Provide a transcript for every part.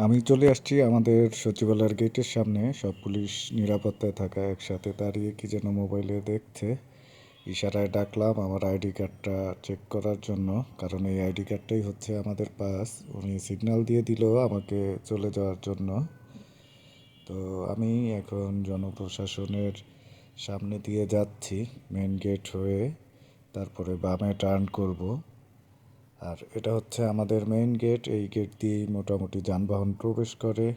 আমি চলে আসছি আমাদের সচিবালয়ের গেটের সামনে। সব পুলিশ নিরাপত্তায় থাকা একসাথে দাঁড়িয়ে কি যেন মোবাইলে দেখছে। ইশারায় ডাকলাম আমার আইডি কার্ডটা চেক করার জন্য, কারণ এই আইডি কার্ডটাই হচ্ছে আমাদের পাস। উনি সিগন্যাল দিয়ে দিল আমাকে চলে যাওয়ার জন্য। তো আমি এখন জনপ্রশাসনের সামনে দিয়ে যাচ্ছি মেন গেট হয়ে, তারপরে বামে টার্ন করব। আর এটা হচ্ছে আমাদের মেইন গেট, এই গেট দিয়েই মোটামুটি যানবাহন প্রবেশ করে।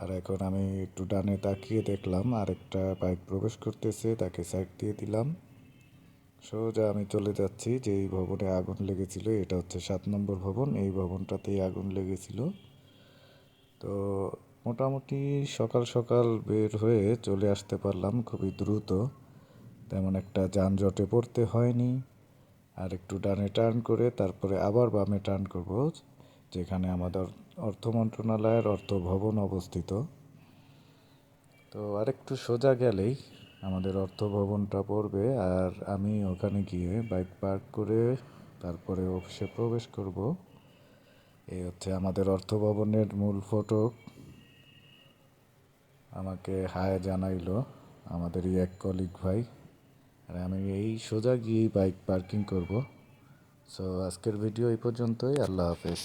আর এখন আমি একটু ডানে তাকিয়ে দেখলাম আরেকটা বাইক প্রবেশ করতেছে, তাকে সাইড দিয়ে দিলাম। সোজা আমি চলে যাচ্ছি যেই ভবনে আগুন লেগেছিল, এটা হচ্ছে 7 নম্বর ভবন, এই ভবনটাতেই আগুন লেগেছিল। তো মোটামুটি সকাল সকাল বের হয়ে চলে আসতে পারলাম খুবই দ্রুত, তেমন একটা যানজটে পড়তে হয়নি। আর একটু ডানে টার্ন করে তারপরে আবার বামে টার্ন করব, যেখানে আমাদের অর্থ মন্ত্রণালয়ের অর্থ ভবন অবস্থিত। তো আরেকটু সোজা গেলেই আমাদের অর্থ ভবনটা পড়বে, আর আমি ওখানে গিয়ে বাইক পার্ক করে তারপরে অফিসে প্রবেশ করব। এই হচ্ছে আমাদের অর্থ ভবনের মূল ফটক। আমাকে হায় জানাইলো আমাদেরই এক কলিগ ভাই। আর আমি এই সোজা গিয়েই বাইক পার্কিং করব। সো আজকের ভিডিও এই পর্যন্তই। আল্লাহ হাফেজ।